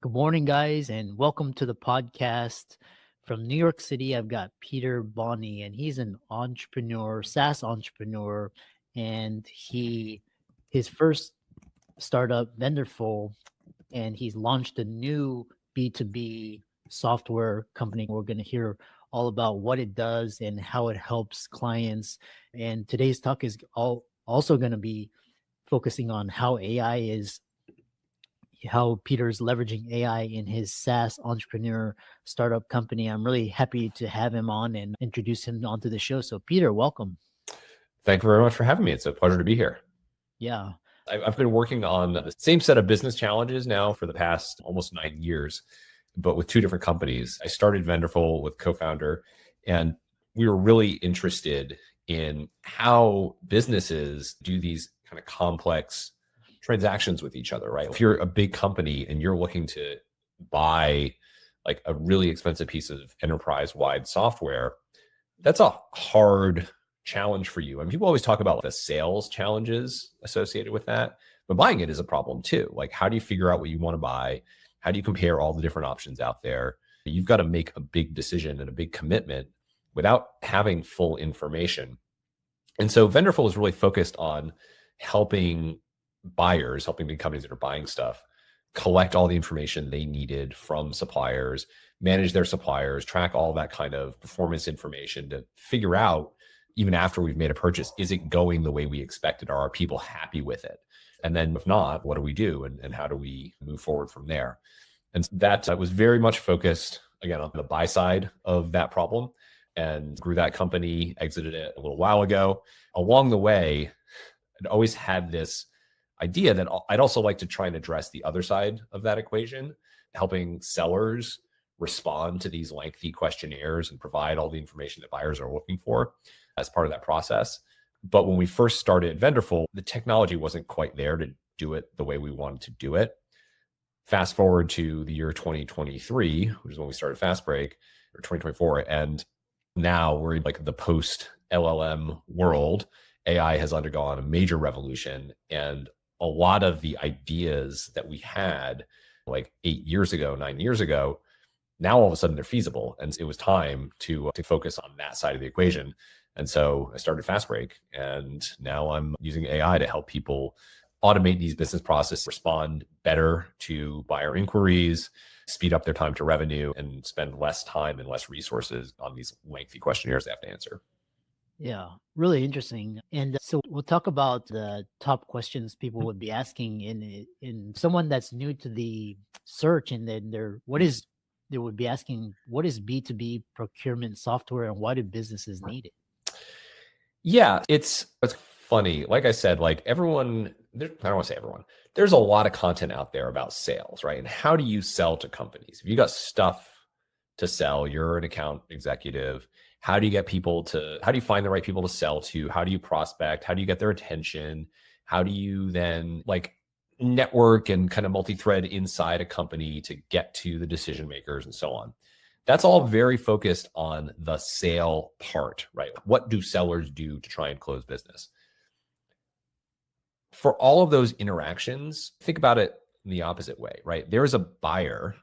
Good morning, guys, and welcome to the podcast. From New York City, I've got Peter Bonney, and he's an entrepreneur, SaaS entrepreneur, and his first startup, Venderful, and he's launched a new B2B software company. We're going to hear all about what it does and how it helps clients. And today's talk is also going to be focusing on how Peter's leveraging AI in his SaaS entrepreneur startup company. I'm really happy to have him on and introduce him onto the show. So, Peter, welcome. Thank you very much for having me. It's a pleasure to be here. Yeah. I've been working on the same set of business challenges now for the past almost 9 years, but with two different companies. I started Venderful with co-founder, and we were really interested in how businesses do these kind of complex transactions with each other, right? If you're a big company and you're looking to buy like a really expensive piece of enterprise-wide software, that's a hard challenge for you. And people always talk about the sales challenges associated with that, but buying it is a problem too. Like, how do you figure out what you want to buy? How do you compare all the different options out there? You've got to make a big decision and a big commitment without having full information. And so Venderful is really focused on helping buyers, helping big companies that are buying stuff, collect all the information they needed from suppliers, manage their suppliers, track all that kind of performance information to figure out, even after we've made a purchase, is it going the way we expected? Are our people happy with it? And then if not, what do we do? And how do we move forward from there? And that was very much focused, again, on the buy side of that problem, and grew that company, exited it a little while ago. Along the way, I'd always had this idea that I'd also like to try and address the other side of that equation, helping sellers respond to these lengthy questionnaires and provide all the information that buyers are looking for as part of that process. But when we first started Venderful, the technology wasn't quite there to do it the way we wanted to do it. Fast forward to the year 2023, which is when we started FastBreak, or 2024, and now we're in like the post LLM world. AI has undergone a major revolution, and a lot of the ideas that we had like 8 years ago, 9 years ago, now all of a sudden they're feasible. And it was time to focus on that side of the equation. And so I started FastBreak, and now I'm using AI to help people automate these business processes, respond better to buyer inquiries, speed up their time to revenue, and spend less time and less resources on these lengthy questionnaires they have to answer. Yeah, really interesting. And so we'll talk about the top questions people would be asking in someone that's new to the search, and then they would be asking, what is B2B procurement software and why do businesses need it? Yeah, it's funny. Like I said, like I don't want to say everyone, there's a lot of content out there about sales, right? And how do you sell to companies? If you got stuff to sell, you're an account executive. How do you find the right people to sell to? How do you prospect? How do you get their attention? How do you then like network and kind of multi-thread inside a company to get to the decision makers and so on? That's all very focused on the sale part, right? What do sellers do to try and close business? For all of those interactions, think about it in the opposite way, right? There is a buyer,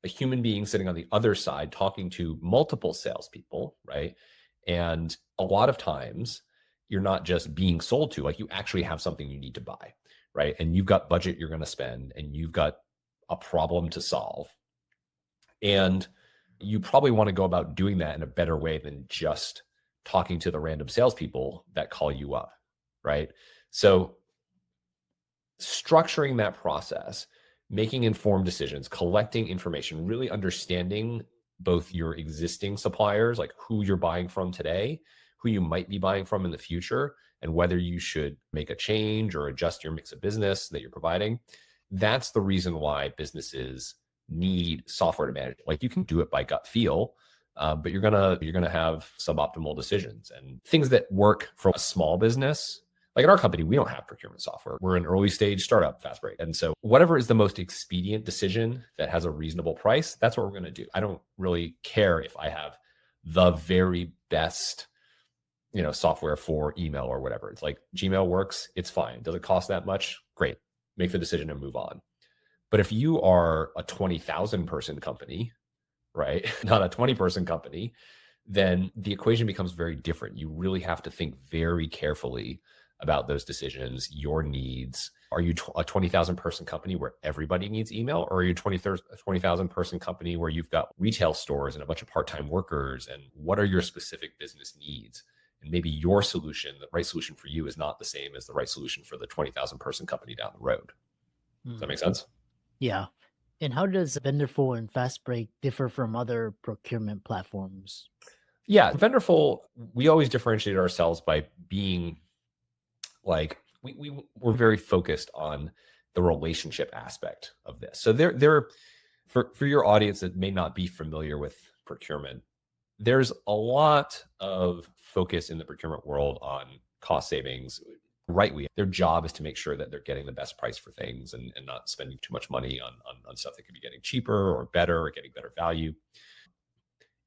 a human being sitting on the other side talking to multiple salespeople, right? And a lot of times you're not just being sold to, like you actually have something you need to buy, right? And you've got budget you're going to spend, and you've got a problem to solve. And you probably want to go about doing that in a better way than just talking to the random salespeople that call you up, right? So structuring that process, making informed decisions, collecting information, really understanding both your existing suppliers, like who you're buying from today, who you might be buying from in the future, and whether you should make a change or adjust your mix of business that you're providing. That's the reason why businesses need software to manage. Like you can do it by gut feel, but you're gonna have suboptimal decisions and things that work for a small business. Like in our company, we don't have procurement software. We're an early stage startup, FastBreak. And so whatever is the most expedient decision that has a reasonable price, that's what we're going to do. I don't really care if I have the very best, software for email or whatever. It's like Gmail works, it's fine. Does it cost that much? Great. Make the decision and move on. But if you are a 20,000 person company, right, not a 20-person company, then the equation becomes very different. You really have to think very carefully about those decisions, your needs. Are you a 20,000 person company where everybody needs email? Or are you a 20,000 person company where you've got retail stores and a bunch of part-time workers? And what are your specific business needs? And maybe your solution, the right solution for you, is not the same as the right solution for the 20,000 person company down the road. Does that make sense? Yeah. And how does Venderful and FastBreak differ from other procurement platforms? Yeah, Venderful, we always differentiate ourselves by being like we're very focused on the relationship aspect of this. So there for your audience that may not be familiar with procurement, there's a lot of focus in the procurement world on cost savings. Rightly, their job is to make sure that they're getting the best price for things and not spending too much money on stuff that could be getting cheaper or better or getting better value.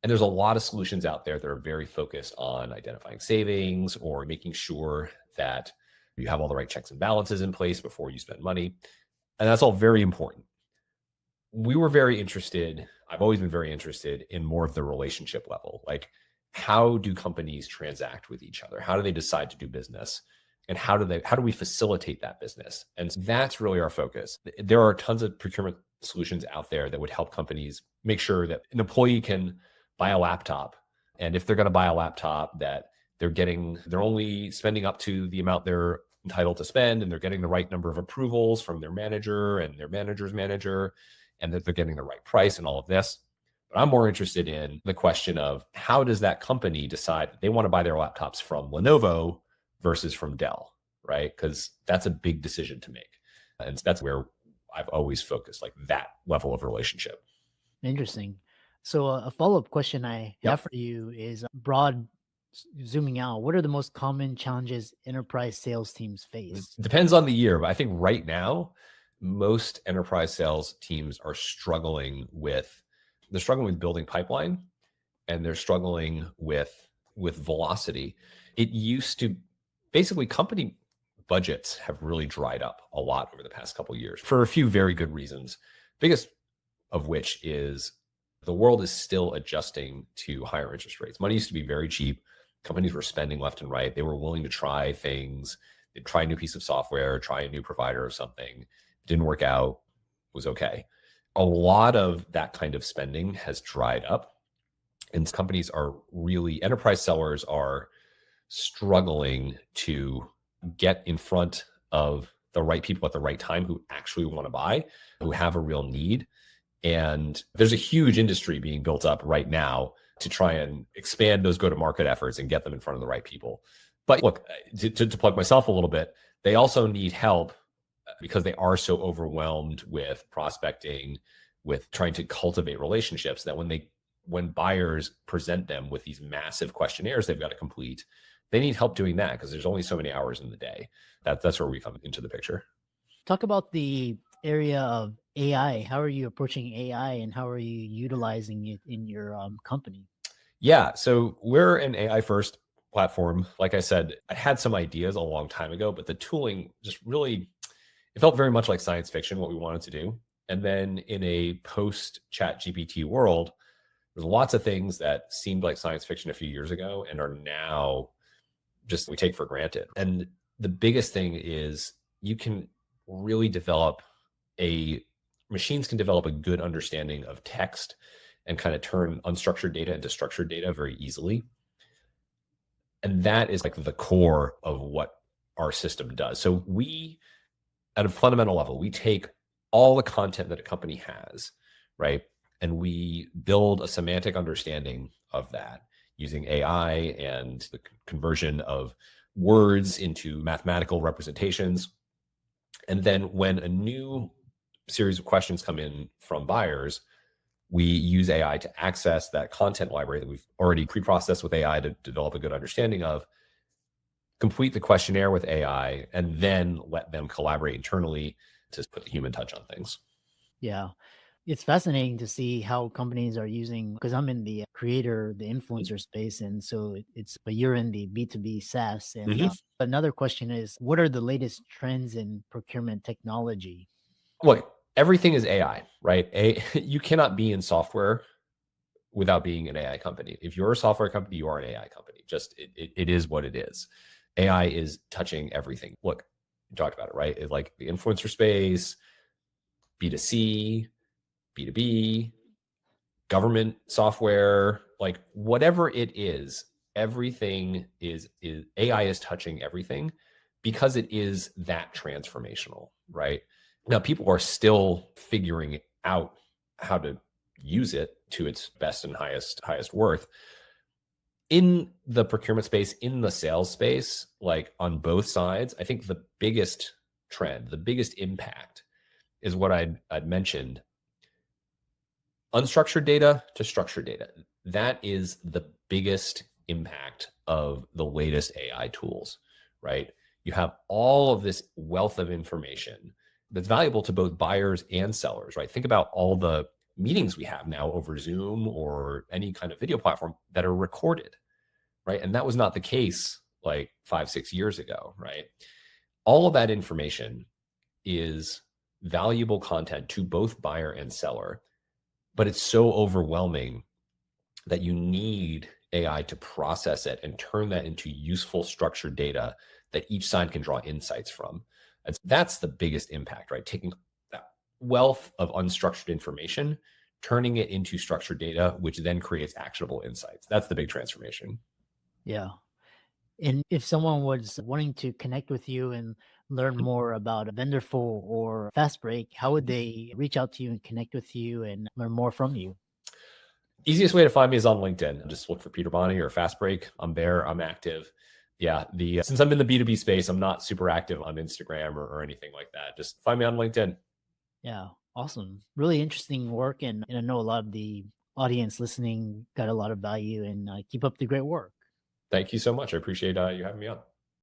And there's a lot of solutions out there that are very focused on identifying savings or making sure that you have all the right checks and balances in place before you spend money. And that's all very important. We were very interested, I've always been very interested in more of the relationship level. Like, how do companies transact with each other? How do they decide to do business? And how do we facilitate that business? And so that's really our focus. There are tons of procurement solutions out there that would help companies make sure that an employee can buy a laptop. And if they're going to buy a laptop, that they're only spending up to the amount they're entitled to spend, and they're getting the right number of approvals from their manager and their manager's manager, and that they're getting the right price and all of this. But I'm more interested in the question of, how does that company decide that they want to buy their laptops from Lenovo versus from Dell, right? Because that's a big decision to make. And that's where I've always focused, like that level of relationship. Interesting. So a follow-up question I Yep. have for you is zooming out, what are the most common challenges enterprise sales teams face? Depends on the year, but I think right now, most enterprise sales teams are struggling with building pipeline, and they're struggling with velocity. It used to, basically, company budgets have really dried up a lot over the past couple of years for a few very good reasons. Biggest of which is the world is still adjusting to higher interest rates. Money used to be very cheap. Companies were spending left and right. They were willing to try things. They'd try a new piece of software, try a new provider of something. Didn't work out, was okay. A lot of that kind of spending has dried up. And enterprise sellers are struggling to get in front of the right people at the right time who actually want to buy, who have a real need. And there's a huge industry being built up right now to try and expand those go-to-market efforts and get them in front of the right people. But look, to plug myself a little bit, they also need help because they are so overwhelmed with prospecting, with trying to cultivate relationships, that when buyers present them with these massive questionnaires they've got to complete, they need help doing that because there's only so many hours in the day. That's where we come into the picture. Talk about the area of AI. How are you approaching AI, and how are you utilizing it in your company? Yeah, so we're an AI first platform. Like I said, I had some ideas a long time ago, but the tooling just really, it felt very much like science fiction, what we wanted to do. And then in a post ChatGPT world, there's lots of things that seemed like science fiction a few years ago and are now just we take for granted. And the biggest thing is machines can develop a good understanding of text and kind of turn unstructured data into structured data very easily. And that is like the core of what our system does. So at a fundamental level, we take all the content that a company has, right? And we build a semantic understanding of that using AI and the conversion of words into mathematical representations. And then when a new series of questions come in from buyers, we use AI to access that content library that we've already pre-processed with AI to develop a good understanding of, complete the questionnaire with AI, and then let them collaborate internally to put the human touch on things. Yeah. It's fascinating to see how companies are using, because I'm in the influencer space. And so but you're in the B2B SaaS. And another question is, what are the latest trends in procurement technology? Look, everything is AI, right? You cannot be in software without being an AI company. If you're a software company, you are an AI company. Just it is what it is. AI is touching everything. Look, you talked about it, right? Like the influencer space, B2C, B2B, government software, like whatever it is, everything is AI is touching everything because it is that transformational, right? Now, people are still figuring out how to use it to its best and highest worth. In the procurement space, in the sales space, like on both sides, I think the biggest trend, the biggest impact is what I'd mentioned. Unstructured data to structured data. That is the biggest impact of the latest AI tools, right? You have all of this wealth of information that's valuable to both buyers and sellers, right? Think about all the meetings we have now over Zoom or any kind of video platform that are recorded, right? And that was not the case like 5-6 years ago, right? All of that information is valuable content to both buyer and seller, but it's so overwhelming that you need AI to process it and turn that into useful structured data that each side can draw insights from. And that's the biggest impact, right? Taking that wealth of unstructured information, turning it into structured data, which then creates actionable insights. That's the big transformation. Yeah. And if someone was wanting to connect with you and learn more about Venderful or FastBreak, how would they reach out to you and connect with you and learn more from you? Easiest way to find me is on LinkedIn. Just look for Peter Bonney or FastBreak. I'm there. I'm active. Yeah. Since I'm in the B2B space, I'm not super active on Instagram or anything like that. Just find me on LinkedIn. Yeah. Awesome. Really interesting work. And I know a lot of the audience listening got a lot of value, and keep up the great work. Thank you so much. I appreciate you having me on.